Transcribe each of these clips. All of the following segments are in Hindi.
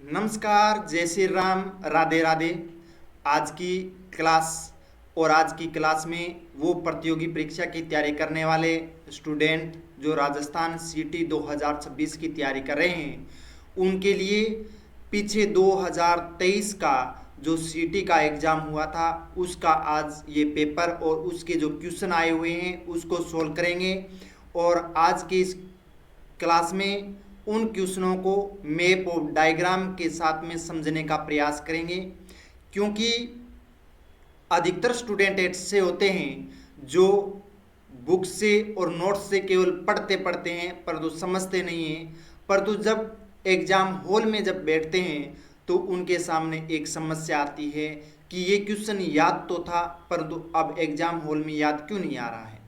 नमस्कार, जय श्री राम, राधे राधे। आज की क्लास आज की क्लास में वो प्रतियोगी परीक्षा की तैयारी करने वाले स्टूडेंट जो राजस्थान सीटी 2026 की तैयारी कर रहे हैं, उनके लिए पीछे 2023 का जो सीटी का एग्ज़ाम हुआ था उसका आज ये पेपर और उसके जो क्वेश्चन आए हुए हैं उसको सोल्व करेंगे। और आज की इस क्लास में उन क्वेश्चनों को मैप और डायग्राम के साथ में समझने का प्रयास करेंगे, क्योंकि अधिकतर स्टूडेंट ऐसे होते हैं जो बुक से और नोट्स से केवल पढ़ते पढ़ते हैं परंतु समझते नहीं हैं। परंतु जब एग्ज़ाम हॉल में जब बैठते हैं तो उनके सामने एक समस्या आती है कि ये क्वेश्चन याद तो था परंतु अब एग्ज़ाम हॉल में याद क्यों नहीं आ रहा है।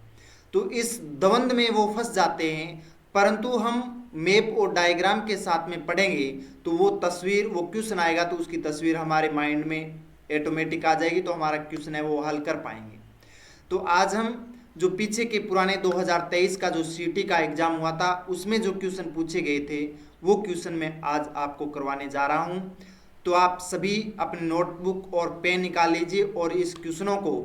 तो इस द्वंद में वो फंस जाते हैं। परंतु हम मैप और डायग्राम के साथ में पढ़ेंगे तो वो क्वेश्चन आएगा तो उसकी तस्वीर हमारे माइंड में ऑटोमेटिक आ जाएगी, तो हमारा क्वेश्चन है वो हल कर पाएंगे। तो आज हम जो पीछे के पुराने 2023 का जो सीटी का एग्जाम हुआ था उसमें जो क्वेश्चन पूछे गए थे वो क्वेश्चन मैं आज आपको करवाने जा रहा हूं। तो आप सभी अपने नोटबुक और पेन निकाल लीजिए और इस क्वेश्चनों को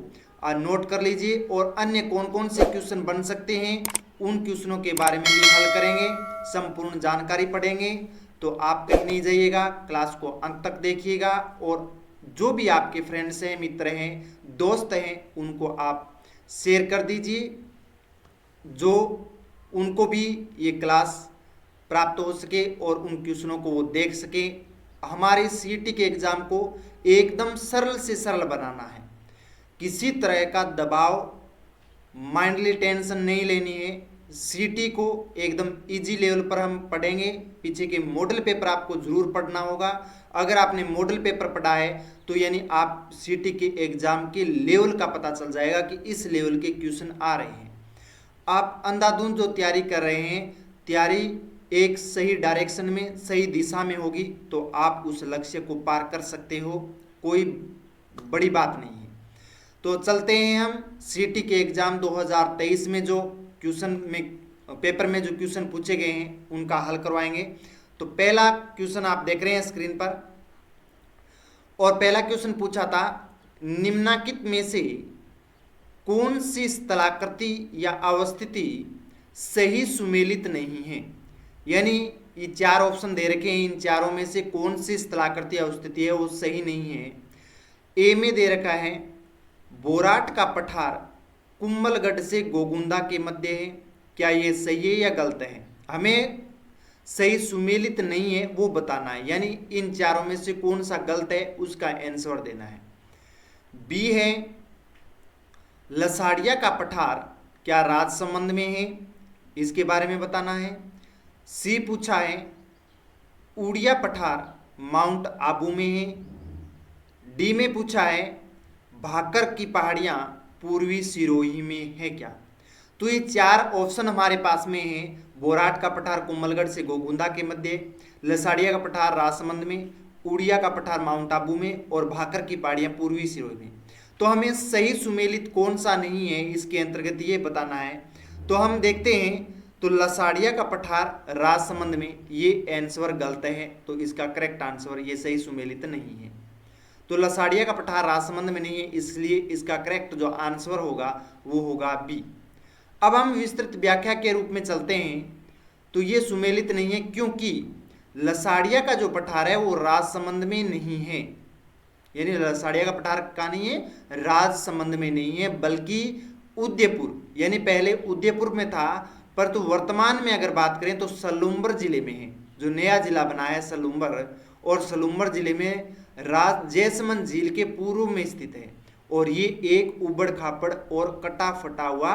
नोट कर लीजिए, और अन्य कौन कौन से क्वेश्चन बन सकते हैं उन क्वेश्चनों के बारे में भी हल करेंगे, संपूर्ण जानकारी पढ़ेंगे। तो आप कहीं नहीं जाइएगा, क्लास को अंत तक देखिएगा, और जो भी आपके फ्रेंड्स हैं, मित्र हैं, दोस्त हैं, उनको आप शेयर कर दीजिए, जो उनको भी ये क्लास प्राप्त हो सके और उन क्वेश्चनों को वो देख सके। हमारे सीटी के एग्ज़ाम को एकदम सरल से सरल बनाना है, किसी तरह का दबाव, माइंडली टेंशन नहीं लेनी है। सीटी को एकदम इजी लेवल पर हम पढ़ेंगे। पीछे के मॉडल पेपर आपको जरूर पढ़ना होगा। अगर आपने मॉडल पेपर पढ़ा है तो यानी आप सीटी के एग्जाम के लेवल का पता चल जाएगा कि इस लेवल के क्वेश्चन आ रहे हैं। आप अंधाधुंध जो तैयारी कर रहे हैं, तैयारी एक सही डायरेक्शन में, सही दिशा में होगी तो आप उस लक्ष्य को पार कर सकते हो, कोई बड़ी बात नहीं है। तो चलते हैं हम सीटी के एग्ज़ाम 2023 में जो क्वेश्चन में पेपर में जो क्वेश्चन पूछे गए हैं उनका हल करवाएंगे। तो पहला क्वेश्चन आप देख रहे हैं स्क्रीन पर, और पहला क्वेश्चन पूछा था निम्नलिखित में से कौन सी स्थलाकृति या अवस्थिति सही सुमेलित नहीं है। यानी ये चार ऑप्शन दे रखे हैं, इन चारों में से कौन सी स्थलाकृति अवस्थिति है वो सही नहीं है। ए में दे रखा है बोराट का पठार कुंभलगढ़ से गोगुंदा के मध्य है। क्या ये सही है या गलत है, हमें सही सुमेलित नहीं है वो बताना है, यानी इन चारों में से कौन सा गलत है उसका आंसर देना है। बी है लसाड़िया का पठार क्या राजसमंद में है, इसके बारे में बताना है। सी पूछा है उड़िया पठार माउंट आबू में है। डी में पूछा है भाकर की पहाड़ियाँ पूर्वी सिरोही में है क्या। तो ये चार ऑप्शन हमारे पास में है। बोराट का पठार कुंभलगढ़ से गोगुंदा के मध्य, लसाड़िया का पठार राजसमंद में, उड़िया का पठार माउंट आबू में, और भाकर की पहाड़ियाँ पूर्वी सिरोही में। तो हमें सही सुमेलित कौन सा नहीं है इसके अंतर्गत ये बताना है। तो हम देखते हैं, तो लसाड़िया का पठार राजसमंद में, ये आंसर गलत है, तो इसका करेक्ट आंसर ये सही सुमेलित नहीं है। तो लसाड़िया का पठार राजसमंद में नहीं है, इसलिए इसका करेक्ट जो आंसर होगा वो होगा बी। अब हम विस्तृत व्याख्या के रूप में चलते हैं। तो ये सुमेलित नहीं है क्योंकि लसाड़िया का जो पठार है वो राजसमंद में नहीं है, यानी लसाड़िया का पठार का नहीं है, राजसमंद में नहीं है, बल्कि उदयपुर, यानी पहले उदयपुर में था, पर तो वर्तमान में अगर बात करें तो सलूम्बर जिले में है। जो नया जिला बना है सलूम्बर, और सलूम्बर जिले में जैसमंद झील के पूर्व में स्थित है, और ये एक उबड़ खापड़ और कटा फटा हुआ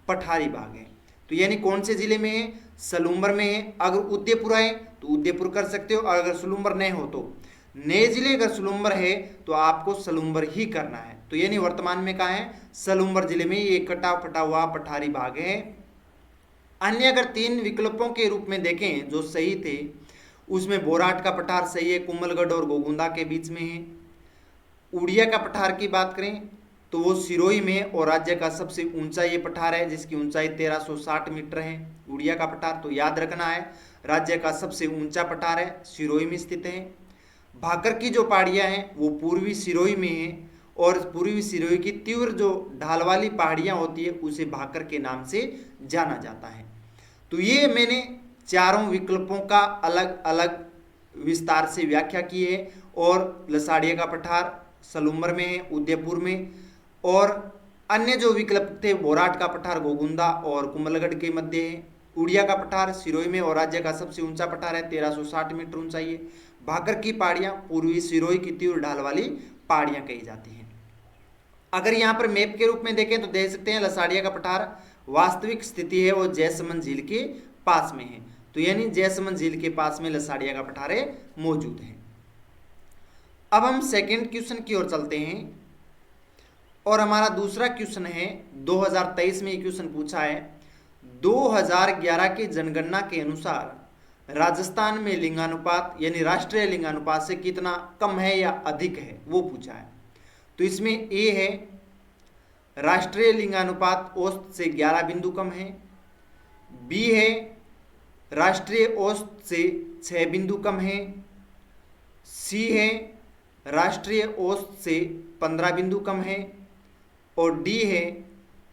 पठारी भाग है। तो यानी कौन से जिले में है, सलूम्बर में है। अगर उदयपुर आए तो उदयपुर कर सकते हो, और अगर सलूम्बर नहीं हो तो नए जिले, अगर सलूम्बर है तो आपको सलूम्बर ही करना है। तो यानी वर्तमान में कहाँ है, सलूम्बर जिले में ये कटा फटा हुआ पठारी भाग है। अन्य अगर तीन विकल्पों के रूप में देखें जो सही थे, उसमें बोराट का पठार सही है, कुंभलगढ़ और गोगुंदा के बीच में है। उड़िया का पठार की बात करें तो वो सिरोही में, और राज्य का सबसे ऊंचा ये पठार है जिसकी ऊंचाई 1360 मीटर है। उड़िया का पठार तो याद रखना है, राज्य का सबसे ऊंचा पठार है, सिरोही में स्थित है। भाकर की जो पहाड़ियाँ हैं वो पूर्वी सिरोही में हैं, और पूर्वी सिरोही की तीव्र जो ढाल वाली पहाड़ियाँ होती है उसे भाकर के नाम से जाना जाता है। तो ये मैंने चारों विकल्पों का अलग अलग विस्तार से व्याख्या की है, और लसाड़िया का पठार सलूमर में है, उदयपुर में, और अन्य जो विकल्प थे बोराट का पठार गोगुंदा और कुंभलगढ़ के मध्य है, उड़िया का पठार सिरोही में और राज्य का सबसे ऊंचा पठार है 1360 मीटर ऊंचाई है। भाकर की पहाड़ियां पूर्वी सिरोही की तीव्र ढाल वाली पहाड़ियां कही जाती हैं। अगर यहाँ पर मैप के रूप में देखें तो देख सकते हैं लसाड़िया का पठार वास्तविक स्थिति है वो जयसमंद झील के पास में है, तो यानी जयसमंद झील के पास में लसाड़िया का पठार मौजूद है। अब हम सेकंड क्वेश्चन की ओर चलते हैं, और हमारा दूसरा क्वेश्चन है 2023 में ये क्वेश्चन पूछा है 2011 की जनगणना के अनुसार राजस्थान में लिंगानुपात यानी राष्ट्रीय लिंगानुपात से कितना कम है या अधिक है वो पूछा है। तो इसमें ए है राष्ट्रीय लिंगानुपात औसत से 11 बिंदु कम है, बी है राष्ट्रीय औसत से 6 बिंदु कम है, सी है राष्ट्रीय औसत से 15 बिंदु कम है, और डी है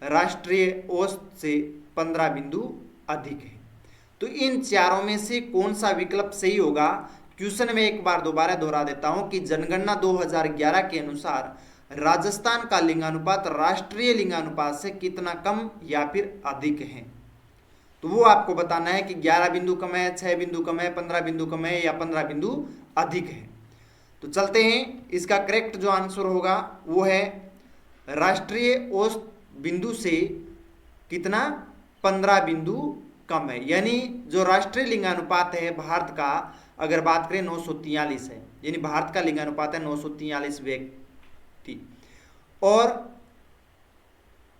राष्ट्रीय औसत से 15 बिंदु अधिक है। तो इन चारों में से कौन सा विकल्प सही होगा? क्वेश्चन में एक बार दोबारा दोहरा देता हूं कि जनगणना 2011 के अनुसार राजस्थान का लिंगानुपात राष्ट्रीय लिंगानुपात से कितना कम या फिर अधिक है, तो वो आपको बताना है कि 11 बिंदु कम है, 6 बिंदु कम है, 15 बिंदु कम है या 15 बिंदु अधिक है। तो चलते हैं, इसका करेक्ट जो आंसर होगा वो है राष्ट्रीय औसत बिंदु से कितना 15 बिंदु कम है, यानी जो राष्ट्रीय लिंगानुपात है भारत का अगर बात करें 943 है, यानी भारत का लिंगानुपात है 943 व्यक्ति, और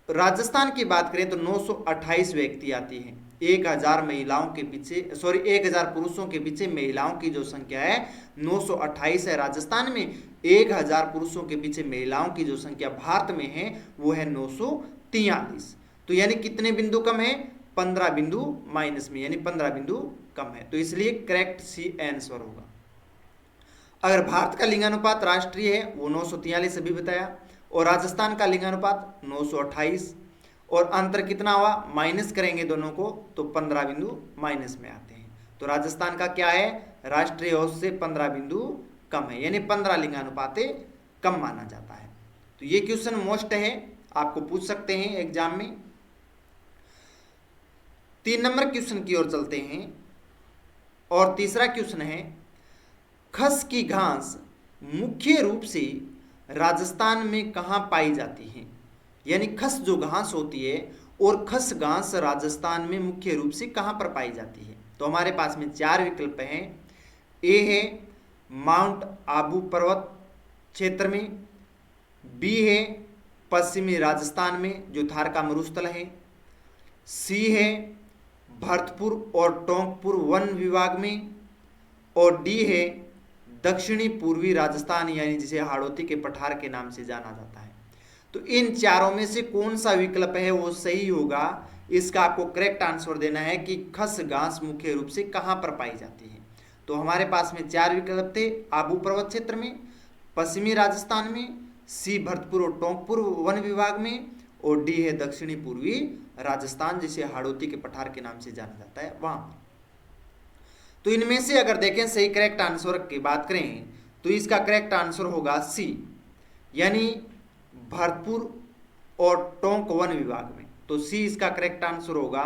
राजस्थान की बात करें तो 928 व्यक्ति आती हैं। 1000 महिलाओं के पीछे 1000 पुरुषों के पीछे महिलाओं की जो संख्या है 928 है राजस्थान में, 1000 पुरुषों के पीछे महिलाओं की जो संख्या भारत में है वो है 943। तो यानी कितने बिंदु कम है? 15 बिंदु माइनस में, यानी 15 बिंदु कम है। तो इसलिए करेक्ट सी आंसर होगा। अगर भारत का लिंगानुपात राष्ट्रीय है वो 943 अभी बताया, और राजस्थान का लिंगानुपात 928, और अंतर कितना हुआ माइनस करेंगे दोनों को तो 15 बिंदु माइनस में आते हैं। तो राजस्थान का क्या है? राष्ट्रीय औसत से 15 बिंदु कम है, यानी 15 लिंगानुपाते कम माना जाता है। तो ये क्वेश्चन मोस्ट है, आपको पूछ सकते हैं एग्जाम में। 3 नंबर क्वेश्चन की ओर चलते हैं, और तीसरा क्वेश्चन है खस की घास मुख्य रूप से राजस्थान में कहाँ पाई जाती है? यानी खस जो घास होती है और खस घास राजस्थान में मुख्य रूप से कहाँ पर पाई जाती है? तो हमारे पास में 4 विकल्प हैं। ए है माउंट आबू पर्वत क्षेत्र में, बी है पश्चिमी राजस्थान में जो थार का मरुस्थल है, सी है भरतपुर और टोंकपुर वन विभाग में, और डी है दक्षिणी पूर्वी राजस्थान यानी जिसे हाड़ौती के पठार के नाम से जाना जाता है। तो इन चारों में से कौन सा विकल्प है वो सही होगा? इसका आपको करेक्ट आंसर देना है कि खस घास मुख्य रूप से कहाँ पर पाई जाती है। तो हमारे पास में 4 विकल्प थे, आबू पर्वत क्षेत्र में, पश्चिमी राजस्थान में, सी भरतपुर और टोंकपुर वन विभाग में, और डी है दक्षिणी पूर्वी राजस्थान जिसे हाड़ौती के पठार के नाम से जाना जाता है वहां। तो इनमें से अगर देखें सही करेक्ट आंसर की बात करें तो इसका करेक्ट आंसर होगा सी, यानी भरतपुर और टोंक वन विभाग में। तो सी इसका करेक्ट आंसर होगा।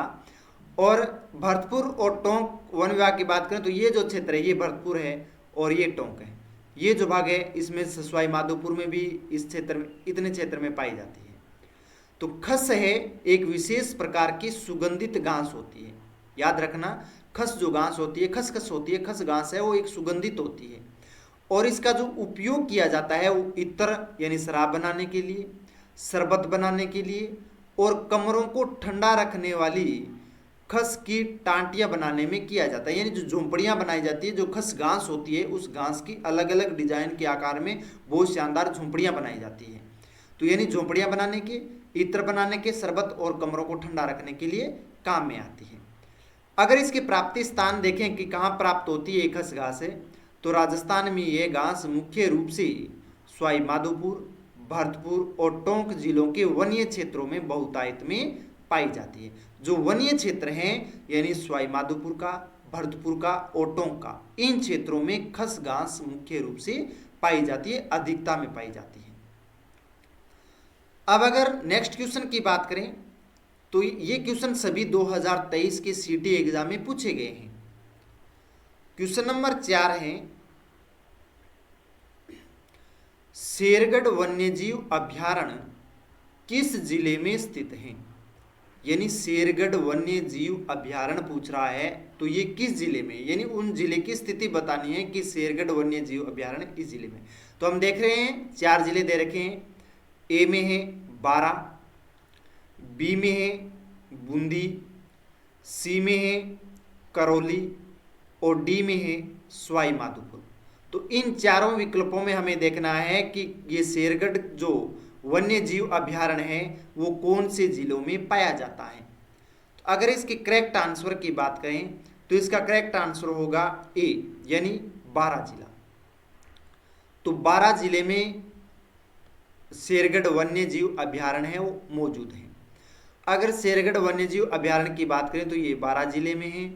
और भरतपुर और टोंक वन विभाग की बात करें तो ये जो क्षेत्र है ये भरतपुर है और ये टोंक है, ये जो भाग है इसमें सवाई माधोपुर में भी इस क्षेत्र में इतने क्षेत्र में पाई जाती है। तो खस है एक विशेष प्रकार की सुगंधित घास होती है, याद रखना खस जो घास होती है खसखस होती है, खस घास है वो एक सुगंधित होती है, और इसका जो उपयोग किया जाता है वो इत्र यानी शराब बनाने के लिए, शरबत बनाने के लिए, और कमरों को ठंडा रखने वाली खस की टांटियां बनाने में किया जाता है। यानी जो झोंपड़ियां बनाई जाती है जो खस घास होती है उस घास की अलग अलग डिजाइन के आकार में बहुत शानदार झोंपड़ियां बनाई जाती है। तो यानी झोंपड़ियां बनाने के, इत्र बनाने के, शरबत और कमरों को ठंडा रखने के लिए काम में आती है। अगर इसके प्राप्ति स्थान देखें कि कहाँ प्राप्त होती है खस घास है तो राजस्थान में यह घास मुख्य रूप से सवाई माधोपुर, भरतपुर और टोंक जिलों के वन्य क्षेत्रों में बहुतायत में पाई जाती है। जो वन्य क्षेत्र हैं यानी सवाई माधोपुर का, भरतपुर का और टोंक का, इन क्षेत्रों में खस घास मुख्य रूप से पाई जाती है, अधिकता में पाई जाती है। अब अगर नेक्स्ट क्वेश्चन की बात करें तो ये क्वेश्चन सभी 2023 के सीटी एग्जाम में पूछे गए हैं। क्वेश्चन नंबर 4 है, शेरगढ़ वन्यजीव अभ्यारण्य किस जिले में स्थित है? यानी शेरगढ़ वन्यजीव अभ्यारण्य पूछ रहा है तो ये किस जिले में, यानी उन जिले की स्थिति बतानी है कि शेरगढ़ वन्यजीव अभ्यारण्य इस जिले में। तो हम देख रहे हैं 4 जिले दे रखे हैं। ए में है बारा, बी में है बूंदी, सी में है करौली और डी में है सवाई माधोपुर। तो इन चारों विकल्पों में हमें देखना है कि ये शेरगढ़ जो वन्य जीव अभ्यारण्य है वो कौन से जिलों में पाया जाता है। तो अगर इसके करेक्ट आंसर की बात करें तो इसका करेक्ट आंसर होगा ए, यानी बारा जिला। तो बारा जिले में शेरगढ़ वन्य जीव अभ्यारण्य है वो मौजूद है। अगर शेरगढ़ वन्य जीव अभ्यारण्य की बात करें तो ये बारा जिले में है।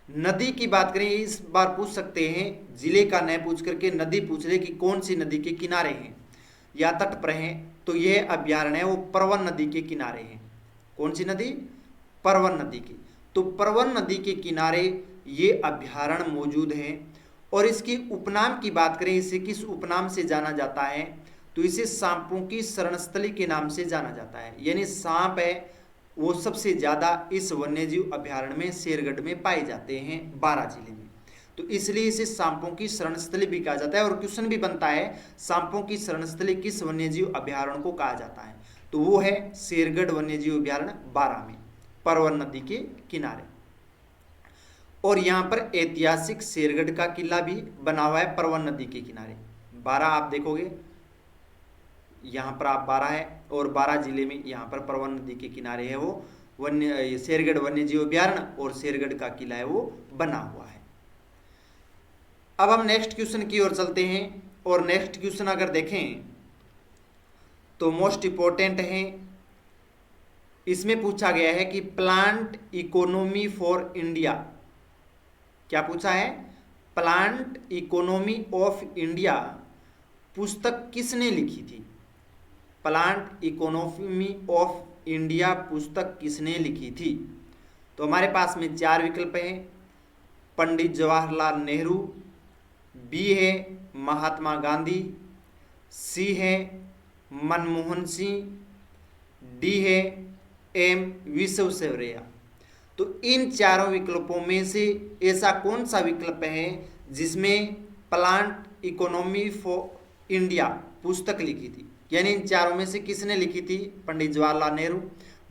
नदी की बात करें, इस बार पूछ सकते हैं, जिले का न पूछ करके नदी पूछ रहे कि कौन सी नदी के किनारे हैं या तट पर हैं, तो यह अभ्यारण्य है वो परवन नदी के किनारे है। कौन सी नदी? परवन नदी की। तो परवन नदी के किनारे ये अभ्यारण्य मौजूद है। और इसके उपनाम की बात करें, इसे किस उपनाम से जाना जाता है तो इसे सांपों की शरणस्थली के नाम से जाना जाता है। यानी सांप है वो सबसे ज़्यादा इस वन्यजीव अभ्यारण्य में शेरगढ़ में पाए जाते हैं बारा जिले में, तो इसलिए इसे सांपों की शरणस्थली भी कहा जाता है। और क्वेश्चन भी बनता है सांपों की शरणस्थली किस वन्यजीव अभ्यारण्य को कहा जाता है, तो वो है शेरगढ़ वन्यजीव अभ्यारण्य बारा में, परवन नदी के किनारे। और यहाँ पर ऐतिहासिक शेरगढ़ का किला भी बना हुआ है परवन नदी के किनारे। बारा आप देखोगे यहाँ पर आप बारा है और बारा जिले में यहाँ पर परवन नदी के किनारे है वो वन्य शेरगढ़ वन्यजीव अभ्यारण्य और शेरगढ़ का किला है वो बना हुआ है। अब हम नेक्स्ट क्वेश्चन की ओर चलते हैं। और नेक्स्ट क्वेश्चन अगर देखें तो मोस्ट इंपॉर्टेंट है। इसमें पूछा गया है कि प्लांट इकोनॉमी फॉर इंडिया, क्या पूछा है? प्लांट इकोनॉमी ऑफ इंडिया पुस्तक किसने लिखी थी? प्लांट इकोनॉमी ऑफ इंडिया पुस्तक किसने लिखी थी? तो हमारे पास में 4 विकल्प हैं। पंडित जवाहरलाल नेहरू, बी है महात्मा गांधी, सी है मनमोहन सिंह, डी है एम विश्वेश्वरैया। तो इन चारों विकल्पों में से ऐसा कौन सा विकल्प है जिसमें प्लांट इकोनॉमी फॉर इंडिया पुस्तक लिखी थी? यानी इन चारों में से किसने लिखी थी? पंडित जवाहरलाल नेहरू,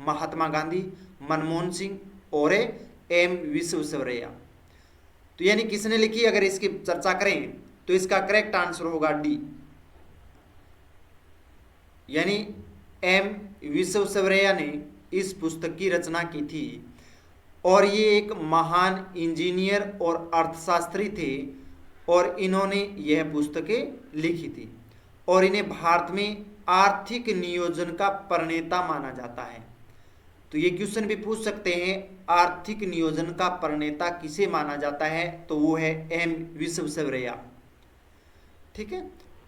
महात्मा गांधी, मनमोहन सिंह और एम विश्वेश्वरैया। तो यानी किसने लिखी, अगर इसकी चर्चा करें तो इसका करेक्ट आंसर होगा डी, यानी एम विश्वेश्वरैया ने इस पुस्तक की रचना की थी। और ये एक महान इंजीनियर और अर्थशास्त्री थे और इन्होंने यह पुस्तकें लिखी थी। और इन्हें भारत में आर्थिक नियोजन का प्रणेता माना जाता है। तो ये क्वेश्चन भी पूछ सकते हैं, आर्थिक नियोजन का प्रणेता किसे माना जाता है? तो वो है एम विश्वेश्वरैया। ठीक है।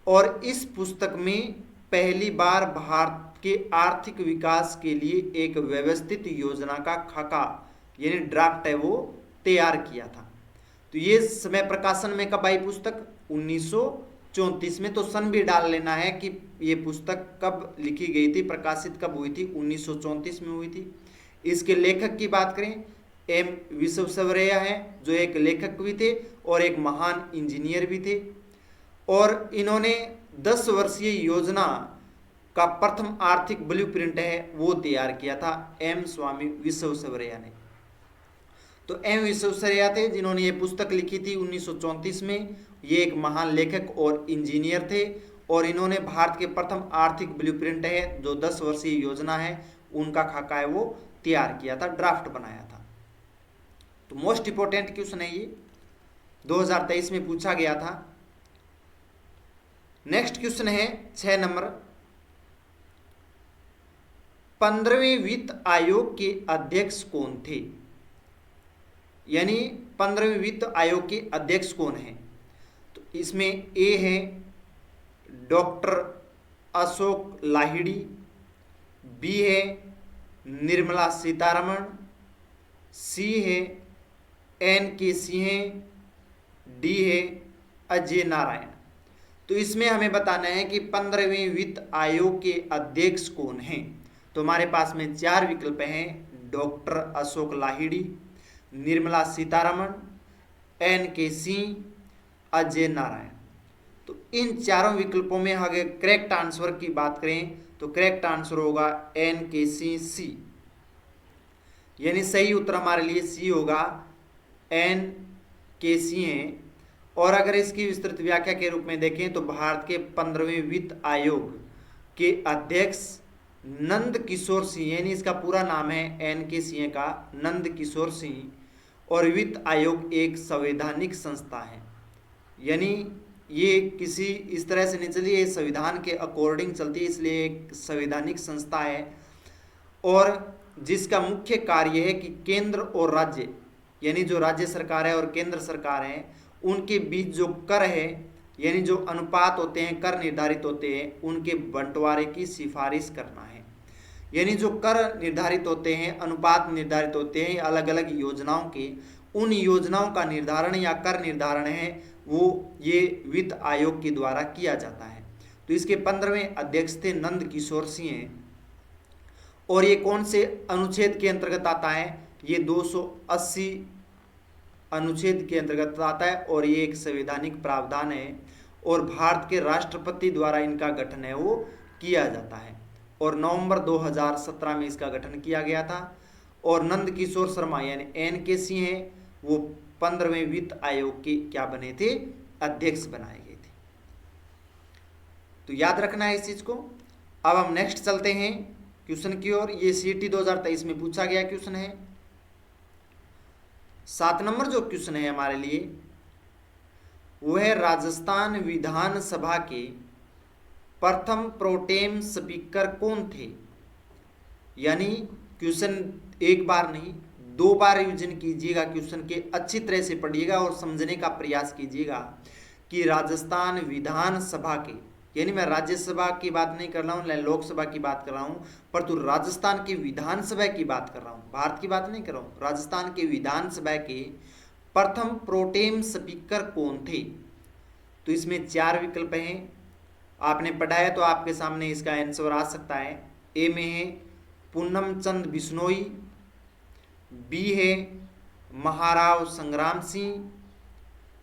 और इस पुस्तक में पहली बार भारत के आर्थिक विकास के लिए एक व्यवस्थित योजना का खाका यानी ड्राफ्ट है वो तैयार किया था। तो ये समय प्रकाशन में कब आई पुस्तक? 1934 में। तो सन भी डाल लेना है कि ये पुस्तक कब लिखी गई थी, प्रकाशित कब हुई थी? 1934 में हुई थी। इसके लेखक की बात करें, एम विश्वेश्वरैया है जो एक लेखक भी थे और एक महान इंजीनियर भी थे। और इन्होंने 10 वर्षीय योजना का प्रथम आर्थिक ब्लूप्रिंट है वो तैयार किया था एम स्वामी विश्वेश्वरैया ने। तो एम विश्वेश्वरैया थे जिन्होंने ये पुस्तक लिखी थी 1934 में। ये एक महान लेखक और इंजीनियर थे और इन्होंने भारत के प्रथम आर्थिक ब्लूप्रिंट है जो 10 वर्षीय योजना है उनका खाका है वो तैयार किया था, ड्राफ्ट बनाया था। तो मोस्ट इंपोर्टेंट क्वेश्चन है ये। 2023 में पूछा गया था। नेक्स्ट क्वेश्चन है 6 नंबर, 15वें वित्त आयोग के अध्यक्ष कौन थे? यानी 15वें वित्त आयोग के अध्यक्ष कौन हैं? तो इसमें ए है डॉक्टर अशोक लाहिड़ी, बी है निर्मला सीतारमण, सी है NK सिंह, डी है अजय नारायण। तो इसमें हमें बताना है कि 15वें वित्त आयोग के अध्यक्ष कौन हैं। तो हमारे पास में 4 विकल्प हैं, डॉक्टर अशोक लाहिड़ी, निर्मला सीतारमण, NK सिंह, अजय नारायण। तो इन चारों विकल्पों में अगर करेक्ट आंसर की बात करें तो करेक्ट आंसर होगा NK सिंह, सी। यानी सही उत्तर हमारे लिए सी होगा, NK सिंह। और अगर इसकी विस्तृत व्याख्या के रूप में देखें तो भारत के 15वें वित्त आयोग के अध्यक्ष नंद किशोर सिंह, यानी इसका पूरा नाम है NK सिंह का नंद किशोर सिंह, और वित्त आयोग एक संवैधानिक संस्था है। यानी ये किसी इस तरह से नहीं चलती, ये संविधान के अकॉर्डिंग चलती है, इसलिए एक संवैधानिक संस्था है। और जिसका मुख्य कार्य है कि केंद्र और राज्य, यानी जो राज्य सरकार है और केंद्र सरकार है, उनके बीच जो कर है, यानी जो अनुपात होते हैं, कर निर्धारित होते हैं, उनके बंटवारे की सिफारिश करना है। यानी जो कर निर्धारित होते हैं, अनुपात निर्धारित होते हैं अलग अलग योजनाओं के, उन योजनाओं का निर्धारण या कर निर्धारण है वो ये वित्त आयोग के द्वारा किया जाता है। तो इसके 15वें अध्यक्ष थे नंद किशोर सिंह। और ये कौन से अनुच्छेद के अंतर्गत आता है? ये 280 अनुच्छेद के अंतर्गत आता है और ये एक संवैधानिक प्रावधान है और भारत के राष्ट्रपति द्वारा इनका गठन है वो किया जाता है। और नवंबर 2017 में इसका गठन किया गया था। और नंद किशोर शर्मा यानी NK सिंह है वो 15वें वित्त आयोग के क्या बने थे? अध्यक्ष बनाए गए थे। तो याद रखना है इस चीज को। अब हम नेक्स्ट चलते हैं क्वेश्चन की ओर। ये CET 2023 में पूछा गया क्वेश्चन है। 7 नंबर जो क्वेश्चन है हमारे लिए वो है राजस्थान विधानसभा के प्रथम प्रोटेम स्पीकर कौन थे? यानी क्वेश्चन एक बार नहीं 2 बार रिवीजन कीजिएगा, क्वेश्चन के अच्छी तरह से पढ़िएगा और समझने का प्रयास कीजिएगा कि राजस्थान विधानसभा के, यानी मैं राज्यसभा की बात नहीं कर रहा हूँ, लोकसभा की बात कर रहा हूँ, परंतु राजस्थान की विधानसभा की बात कर रहा हूँ, भारत की बात नहीं कर रहा हूँ। राजस्थान के विधानसभा के प्रथम प्रोटेम स्पीकर कौन थे? तो इसमें 4 विकल्प हैं। आपने पढ़ा है तो आपके सामने इसका आंसर आ सकता है। ए में है पूनम चंद बिश्नोई, बी है महाराव संग्राम सिंह,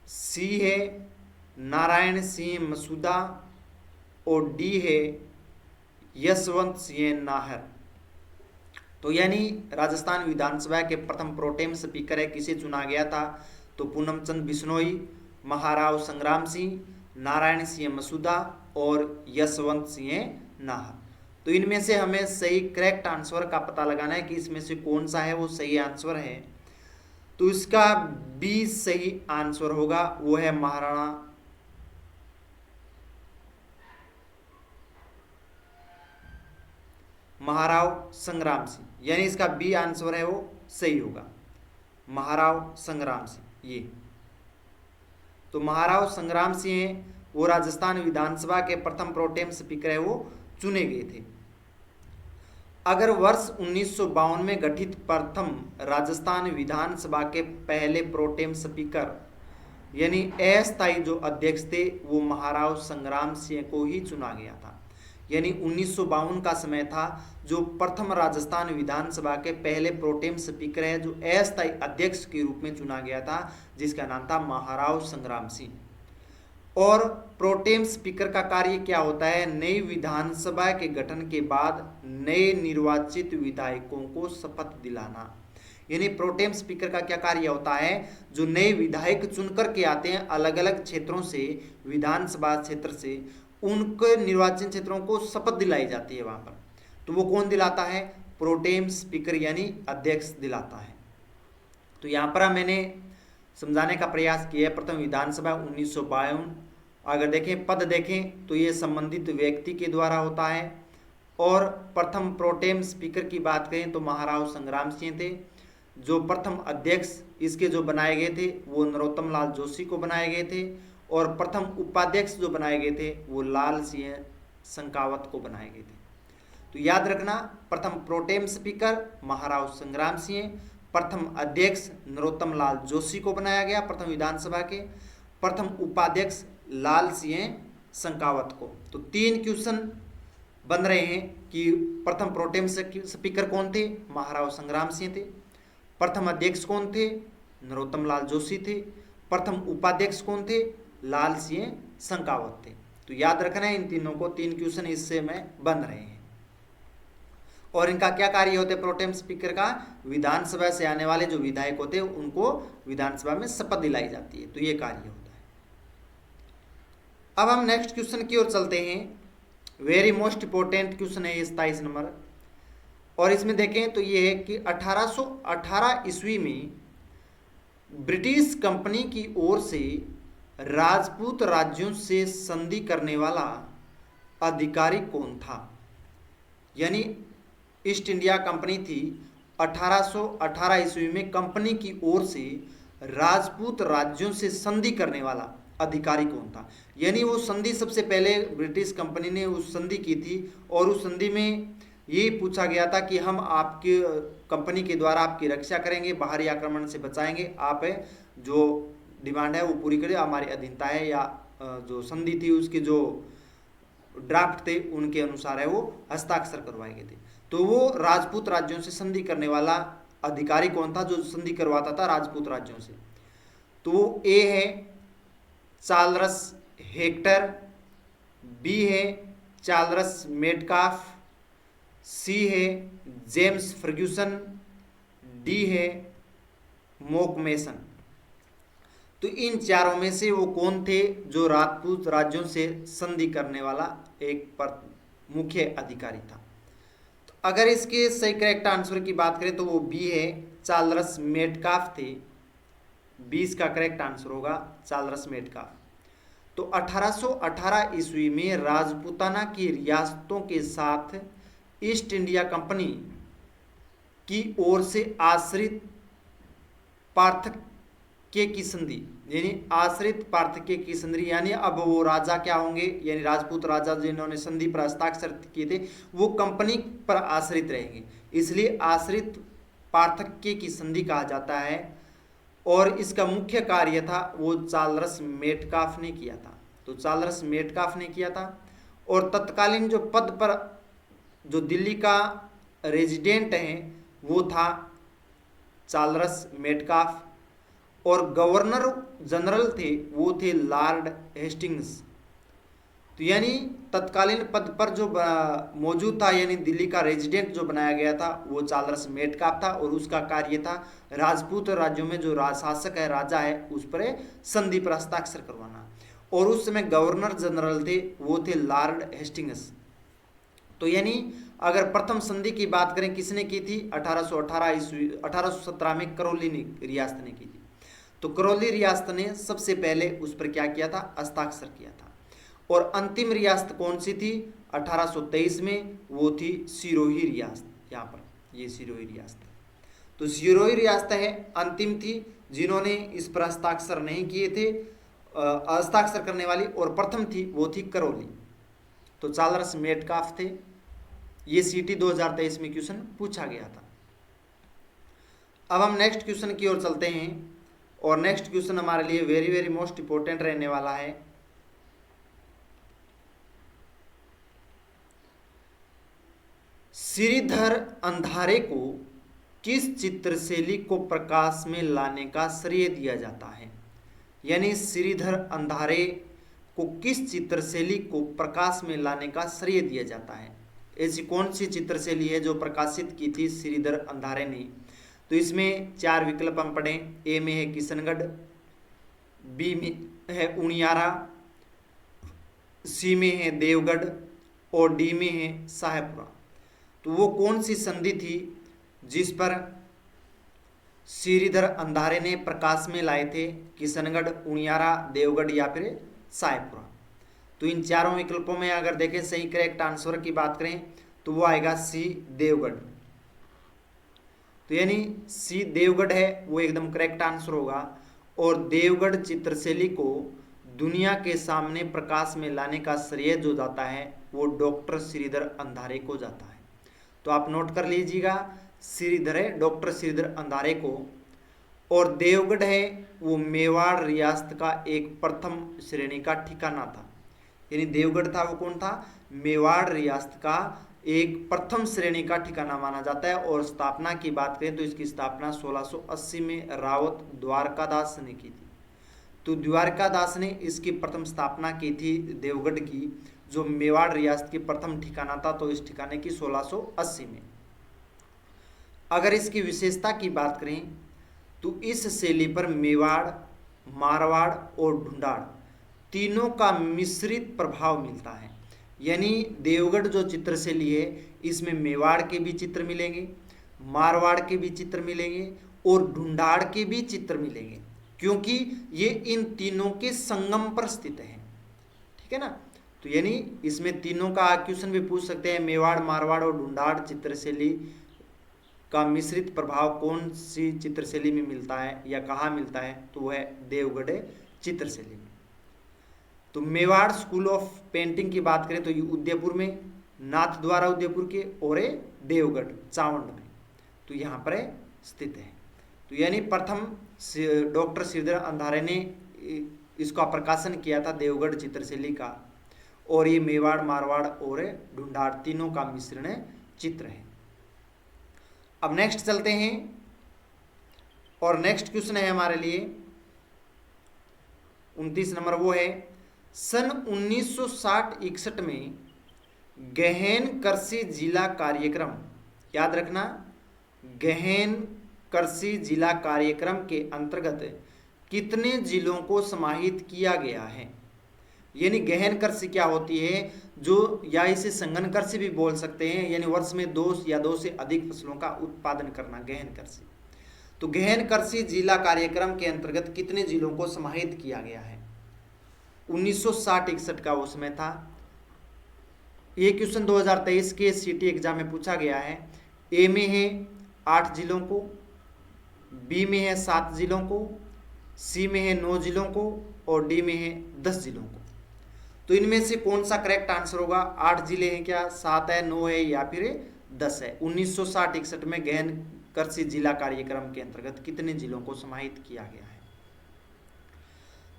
सी है नारायण सिंह मसूदा और डी है यशवंत सिंह नाहर। तो यानी राजस्थान विधानसभा के प्रथम प्रोटेम स्पीकर है किसे चुना गया था? तो पूनम चंद बिश्नोई, महाराव संग्राम सिंह, नारायण सिंह मसूदा और यशवंत सिंह नाहर। तो इनमें से हमें सही करेक्ट आंसर का पता लगाना है कि इसमें से कौन सा है वो सही आंसर है। तो इसका बी सही आंसर होगा, वो है महाराव संग्राम सिंह, यानी इसका बी आंसर है वो सही होगा, महाराव संग्राम सिंह। ये तो महाराव संग्राम सिंह वो राजस्थान विधानसभा के प्रथम प्रोटेम स्पीकर है वो चुने गए थे। अगर वर्ष 1952 में गठित प्रथम राजस्थान विधानसभा के पहले प्रोटेम स्पीकर यानी अस्थायी जो अध्यक्ष थे वो महाराव संग्राम सिंह को ही चुना गया था। यानी 1952 का समय था जो प्रथम राजस्थान विधानसभा के पहले प्रोटेम स्पीकर है जो अस्थायी अध्यक्ष के रूप में चुना गया था, जिसका नाम था महाराव संग्राम सिंह। और प्रोटेम स्पीकर का कार्य क्या होता है? नई विधानसभा के गठन के बाद नए निर्वाचित विधायकों को शपथ दिलाना। यानी प्रोटेम स्पीकर का क्या कार्य होता है? जो नए विधायक चुनकर के आते हैं अलग अलग क्षेत्रों से, विधानसभा क्षेत्र से, उनके निर्वाचन क्षेत्रों को शपथ दिलाई जाती है वहां पर। तो वो कौन दिलाता है? प्रोटेम स्पीकर यानी अध्यक्ष दिलाता है। तो यहाँ पर मैंने समझाने का प्रयास किया है। प्रथम विधानसभा 1952। अगर देखें पद देखें तो ये संबंधित व्यक्ति के द्वारा होता है। और प्रथम प्रोटेम स्पीकर की बात करें तो महाराव संग्राम सिंह थे। जो प्रथम अध्यक्ष इसके जो बनाए गए थे वो नरोत्तम लाल जोशी को बनाए गए थे। और प्रथम उपाध्यक्ष जो बनाए गए थे वो लाल सिंह संकावत को बनाए गए थे। तो याद रखना, प्रथम प्रोटेम स्पीकर महाराव संग्राम सिंह, प्रथम अध्यक्ष नरोत्तम लाल जोशी को बनाया गया प्रथम विधानसभा के, प्रथम उपाध्यक्ष लाल सिंह संकावत को। तो 3 क्वेश्चन बन रहे हैं कि प्रथम प्रोटेम स्पीकर कौन थे, महाराव संग्राम सिंह थे। प्रथम अध्यक्ष कौन थे, नरोत्तम लाल जोशी थे। प्रथम उपाध्यक्ष कौन थे, लाल सिंह संकावत थे। तो याद रखना है इन तीनों को, 3 क्वेश्चन इससे में बन रहे हैं। और इनका क्या कार्य होते हैं प्रोटेम स्पीकर का, विधानसभा से आने वाले जो विधायक होते हैं उनको विधानसभा में शपथ दिलाई जाती है। तो ये कार्य होता है। अब हम नेक्स्ट क्वेश्चन की ओर चलते हैं। वेरी मोस्ट इंपोर्टेंट क्वेश्चन है ये 27 नंबर। और इसमें देखें तो ये है कि 1818 ईस्वी में ब्रिटिश कंपनी की ओर से राजपूत राज्यों से संधि करने वाला अधिकारी कौन था। यानी ईस्ट इंडिया कंपनी थी, 1818 ईस्वी में कंपनी की ओर से राजपूत राज्यों से संधि करने वाला अधिकारी कौन था। यानी वो संधि सबसे पहले ब्रिटिश कंपनी ने उस संधि की थी और उस संधि में ये पूछा गया था कि हम आपकी कंपनी के द्वारा आपकी रक्षा करेंगे, बाहरी आक्रमण से बचाएंगे, आप जो डिमांड है वो पूरी करें, हमारी अधीनता है। या जो संधि थी उसके जो ड्राफ्ट थे उनके अनुसार है वो हस्ताक्षर करवाए गए थे। तो वो राजपूत राज्यों से संधि करने वाला अधिकारी कौन था जो संधि करवाता था राजपूत राज्यों से। तो ए है चार्ल्स हेक्टर, बी है चार्ल्स मेटकाफ, सी है जेम्स फर्ग्यूसन, डी है मोकमेसन। तो इन चारों में से वो कौन थे जो राजपूत राज्यों से संधि करने वाला एक मुख्य अधिकारी था। तो अगर इसके सही करेक्ट आंसर की बात करें तो वो बी है चार्ल्स मेटकाफ थे। 20 का करेक्ट आंसर होगा चार्ल्स मेटकाफ। तो 1818 ईस्वी में राजपूताना की रियासतों के साथ ईस्ट इंडिया कंपनी की ओर से आश्रित पार्थक्य की संधि, यानी आश्रित पार्थक्य की संधि, यानी अब वो राजा क्या होंगे, यानी राजपूत राजा जिन्होंने संधि पर हस्ताक्षर किए थे वो कंपनी पर आश्रित रहेंगे, इसलिए आश्रित पार्थक्य की संधि कहा जाता है। और इसका मुख्य कार्य था वो चार्ल्स मेटकाफ ने किया था। तो चार्ल्स मेटकाफ ने किया था। और तत्कालीन जो पद पर जो दिल्ली का रेजिडेंट है वो था चार्ल्स मेटकाफ। और गवर्नर जनरल थे वो थे लॉर्ड हेस्टिंग्स। तो यानी तत्कालीन पद पर जो मौजूद था, यानी दिल्ली का रेजिडेंट जो बनाया गया था वो चार्ल्स मेटकाफ था। और उसका कार्य था राजपूत राज्यों में जो शासक है, राजा है, उस पर संधि पर हस्ताक्षर करवाना। और उस समय गवर्नर जनरल थे वो थे लॉर्ड हेस्टिंग्स। तो यानी अगर प्रथम संधि की बात करें किसने की थी, 1817 में करौली रियासत ने की थी। तो करौली रियासत ने सबसे पहले उस पर क्या किया था, हस्ताक्षर किया था। और अंतिम रियासत कौन सी थी 1823 में, वो थी सिरोही रियासत। यहाँ पर ये सिरोही रियासत, तो सिरोही रियासत है अंतिम थी जिन्होंने इस पर हस्ताक्षर नहीं किए थे, हस्ताक्षर करने वाली। और प्रथम थी वो थी करौली। तो चार्ल्स मेटकाफ थे। ये सीटी 2023 में क्वेश्चन पूछा गया था। अब हम नेक्स्ट क्वेश्चन की ओर चलते हैं। और नेक्स्ट क्वेश्चन हमारे लिए वेरी वेरी मोस्ट इंपोर्टेंट रहने वाला है। श्रीधर अंधारे को किस चित्रशैली को प्रकाश में लाने का श्रेय दिया जाता है। यानी श्रीधर अंधारे को किस चित्रशैली को प्रकाश में लाने का श्रेय दिया जाता है। ऐसी कौन सी चित्रशैली है जो प्रकाशित की थी श्रीधर अंधारे ने। तो इसमें 4 विकल्प हम पढ़ें। ए में है किशनगढ़, बी में है उनियारा, सी में है देवगढ़ और डी में है शाहपुरा। तो वो कौन सी संधि थी जिस पर श्रीधर अंधारे ने प्रकाश में लाए थे? किशनगढ़, उनियारा, देवगढ़ या फिर सायपुरा। तो इन चारों विकल्पों में अगर देखें सही करेक्ट आंसर की बात करें तो वो आएगा सी देवगढ़। तो यानी सी देवगढ़ है वो एकदम करेक्ट आंसर होगा। और देवगढ़ चित्रशैली को दुनिया के सामने प्रकाश में लाने का श्रेय जो जाता है वो डॉक्टर श्रीधर अंधारे को जाता है। तो आप नोट कर लीजिएगा, श्रीधर है डॉक्टर श्रीधर अंधारे को। और देवगढ़ है वो मेवाड़ रियासत का एक प्रथम श्रेणी का ठिकाना था। यानी देवगढ़ था वो कौन था? मेवाड़ रियासत का एक प्रथम श्रेणी का ठिकाना माना जाता है। और स्थापना की बात करें तो इसकी स्थापना 1680 में रावत द्वारकादास ने की थी। तो द्वारकादास ने इसकी प्रथम स्थापना की थी देवगढ़ की, जो मेवाड़ रियासत की प्रथम ठिकाना था। तो इस ठिकाने की 1680 में। अगर इसकी विशेषता की बात करें तो इस शैली पर मेवाड़, मारवाड़ और ढूंढाड़ तीनों का मिश्रित प्रभाव मिलता है। यानी देवगढ़ जो चित्रशैली है इसमें मेवाड़ के भी चित्र मिलेंगे, मारवाड़ के भी चित्र मिलेंगे और ढूंढाड़ के भी चित्र मिलेंगे, क्योंकि ये इन तीनों के संगम पर स्थित है। ठीक है ना। तो यानी इसमें तीनों का क्वेश्चन भी पूछ सकते हैं, मेवाड़, मारवाड़ और ढूंढाड़ चित्रशैली का मिश्रित प्रभाव कौन सी चित्रशैली में मिलता है या कहाँ मिलता है? तो वह है देवगढ़ चित्रशैली में। तो मेवाड़ स्कूल ऑफ पेंटिंग की बात करें तो ये उदयपुर में, नाथद्वारा उदयपुर के, और देवगढ़ चावंड में, तो यहाँ पर स्थित है। तो यानी प्रथम डॉक्टर श्रीधर अंधारे ने इसका प्रकाशन किया था देवगढ़ चित्रशैली का। और ये मेवाड़, मारवाड़ और ढूंढाड़ तीनों का मिश्रण चित्र है। अब नेक्स्ट चलते हैं और नेक्स्ट क्वेश्चन है हमारे लिए 29 नंबर। वो है सन 1960-61 में गहन कृषि जिला कार्यक्रम, याद रखना, गहन कृषि जिला कार्यक्रम के अंतर्गत कितने जिलों को समाहित किया गया है? यानी गहन कृषि क्या होती है, जो या इसे संघन कृषि भी बोल सकते हैं, यानी वर्ष में 2 या 2 से अधिक फसलों का उत्पादन करना, गहन कृषि। तो गहन कृषि जिला कार्यक्रम के अंतर्गत कितने जिलों को समाहित किया गया है? 1960-61 का वो समय था। ये क्वेश्चन 2023 के सीटी एग्जाम में पूछा गया है। ए में है 8 जिलों को, बी में है 7 जिलों को, सी में है 9 जिलों को और डी में है 10 जिलों को। तो इनमें से कौन सा करेक्ट आंसर होगा? 8 जिले हैं क्या, 7 है, 9 है या फिर 10 है? 1960-61 में गहन कृषि जिला कार्यक्रम के अंतर्गत कितने जिलों को समाहित किया गया है?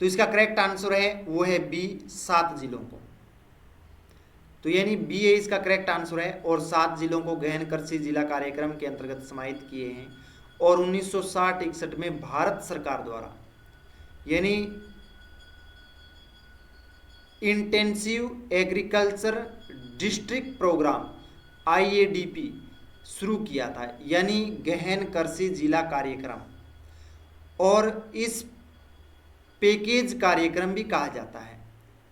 तो इसका करेक्ट आंसर है वो है बी, 7 जिलों को। तो यानी बी है इसका करेक्ट आंसर है। और 7 जिलों को गहन कृषि जिला कार्यक्रम के अंतर्गत समाहित किए हैं। और 1960-61 में भारत सरकार द्वारा यानी intensive agriculture district program IADP शुरू किया था, यानी गहन कृषि जिला कार्यक्रम। और इस पैकेज कार्यक्रम भी कहा जाता है।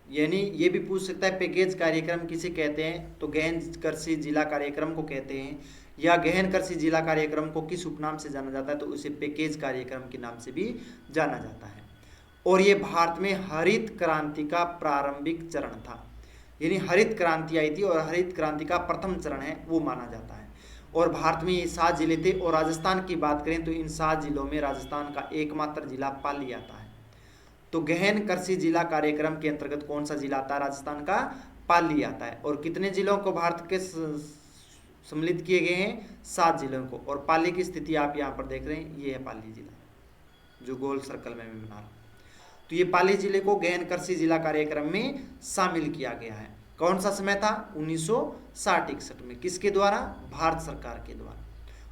यानी ये भी पूछ सकता है पैकेज कार्यक्रम किसे कहते हैं? तो गहन कृषि जिला कार्यक्रम को कहते हैं। या गहन कृषि जिला कार्यक्रम को किस उपनाम से जाना जाता है? तो उसे पैकेज कार्यक्रम के नाम से भी जाना जाता है। और ये भारत में हरित क्रांति का प्रारंभिक चरण था। यानी हरित क्रांति आई थी और हरित क्रांति का प्रथम चरण है वो माना जाता है। और भारत में ये 7 जिले थे। और राजस्थान की बात करें तो इन 7 जिलों में राजस्थान का एकमात्र जिला पाली आता है। तो गहन कृषि जिला कार्यक्रम के अंतर्गत कौन सा जिला आता है? राजस्थान का पाली आता है। और कितने जिलों को भारत के सम्मिलित किए गए हैं? 7 जिलों को। और पाली की स्थिति आप यहाँ पर देख रहे हैं, ये है पाली जिला जो गोल सर्कल में मैं बना रहा हूँ। तो ये पाली जिले को गहन कृषि जिला कार्यक्रम में शामिल किया गया है। कौन सा समय था? 1960-61 में। किसके द्वारा? भारत सरकार के द्वारा।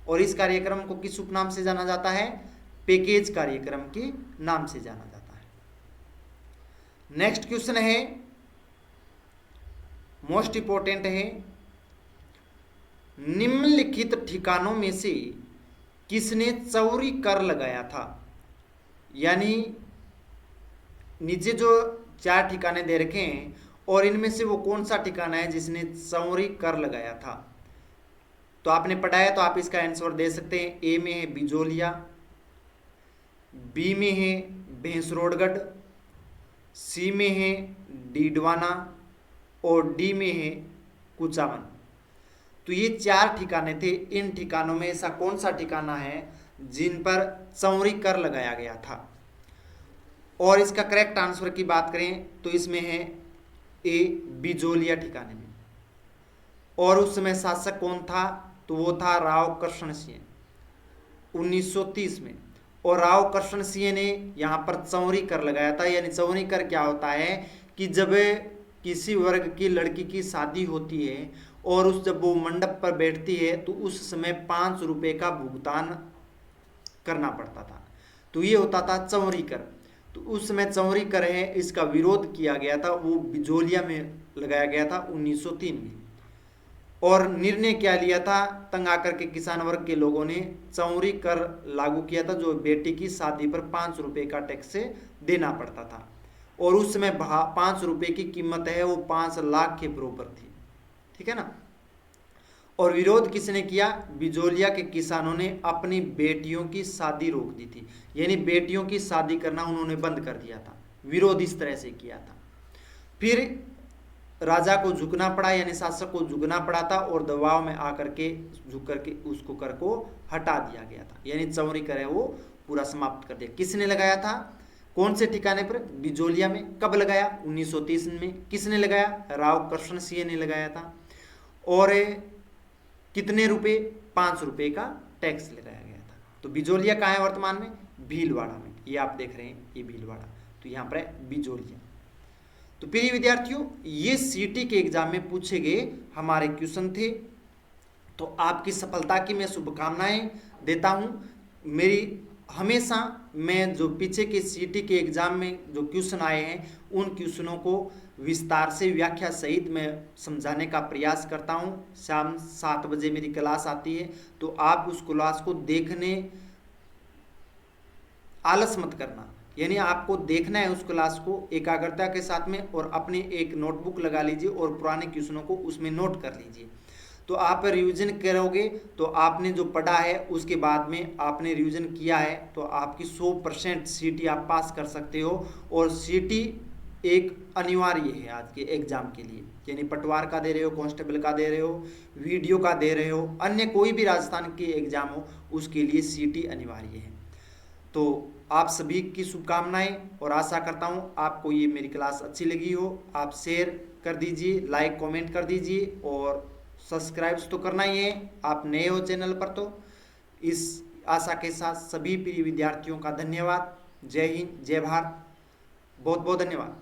और इस कार्यक्रम को किस उपनाम से जाना जाता है? पैकेज कार्यक्रम के नाम से जाना जाता है। नेक्स्ट क्वेश्चन है मोस्ट इंपोर्टेंट है, निम्नलिखित ठिकानों में से किसने चौरी कर लगाया था? यानी नीचे जो 4 ठिकाने दे रखे हैं और इनमें से वो कौन सा ठिकाना है जिसने चौरी कर लगाया था? तो आपने पढ़ा है तो आप इसका आंसर दे सकते हैं। ए में है बिजोलिया, बी में है भैंसरोडगढ़, सी में है डीडवाना और डी में है कुचामन। तो ये 4 ठिकाने थे। इन ठिकानों में ऐसा कौन सा ठिकाना है जिन पर चौरी कर लगाया गया था? और इसका करेक्ट आंसर की बात करें तो इसमें है ए बिजोलिया ठिकाने में। और उस समय शासक कौन था? तो वो था राव कृष्ण सिंह 1930 में। और राव कृष्ण सिंह ने यहाँ पर चौरी कर लगाया था। यानी चौरी कर क्या होता है कि जब किसी वर्ग की लड़की की शादी होती है और जब वो मंडप पर बैठती है तो उस समय 5 रुपये का भुगतान करना पड़ता था। तो ये होता था चौरी कर। तो उस समय चौरी कर है, इसका विरोध किया गया था, वो बिजोलिया में लगाया गया था 1903 में। और निर्णय क्या लिया था? तंग आकर के किसान वर्ग के लोगों ने चौरी कर लागू किया था, जो बेटी की शादी पर 5 रुपये का टैक्स देना पड़ता था। और उस समय 5 रुपये की कीमत है वो 5 लाख के बराबर थी। ठीक है ना। और विरोध किसने किया? बिजोलिया के किसानों ने अपनी बेटियों की शादी रोक दी थी। यानी बेटियों की शादी करना उन्होंने बंद कर दिया था। विरोध इस तरह से किया था। फिर राजा को झुकना पड़ा, यानी शासक को झुकना पड़ा था और दबाव में आकर के झुक करके उसको कर को हटा दिया गया था। यानी चौरी कर है वो पूरा समाप्त कर दिया। किसने लगाया था? कौन से ठिकाने पर? बिजोलिया में। कब लगाया? 1930 में। किसने लगाया? राव कृष्ण सिंह ने लगाया था। और कितने रुपए? 5 रुपये का टैक्स लगाया गया था। तो बिजोलिया कहाँ है वर्तमान में? भीलवाड़ा में। ये आप देख रहे हैं, ये भीलवाड़ा। तो यहाँ पर है बिजोलिया। तो प्रिय विद्यार्थियों, ये सीटी के एग्जाम में पूछे गए हमारे क्वेश्चन थे। तो आपकी सफलता की मैं शुभकामनाएं देता हूँ। मेरी हमेशा मैं जो पीछे के सीटी के एग्जाम में जो क्वेश्चन आए हैं उन क्वेश्चनों को विस्तार से व्याख्या सहित मैं समझाने का प्रयास करता हूँ। शाम 7 बजे मेरी क्लास आती है, तो आप उस क्लास को देखने आलस मत करना। यानी आपको देखना है उस क्लास को एकाग्रता के साथ में, और अपनी एक नोटबुक लगा लीजिए और पुराने क्वेश्चनों को उसमें नोट कर लीजिए। तो आप रिवीजन करोगे तो आपने जो पढ़ा है उसके बाद में आपने रिवीजन किया है तो आपकी 100% सीटी आप पास कर सकते हो। और सीटी एक अनिवार्य है आज के एग्जाम के लिए। यानी पटवार का दे रहे हो, कांस्टेबल का दे रहे हो, वीडियो का दे रहे हो, अन्य कोई भी राजस्थान के एग्जाम हो उसके लिए सीटी अनिवार्य है। तो आप सभी की शुभकामनाएं, और आशा करता हूं आपको ये मेरी क्लास अच्छी लगी हो। आप शेयर कर दीजिए, लाइक कमेंट कर दीजिए, और सब्सक्राइब तो करना ही है। आप नए हो चैनल पर तो इस आशा के साथ सभी प्रिय विद्यार्थियों का धन्यवाद। जय हिंद, जय भारत, बहुत बहुत धन्यवाद।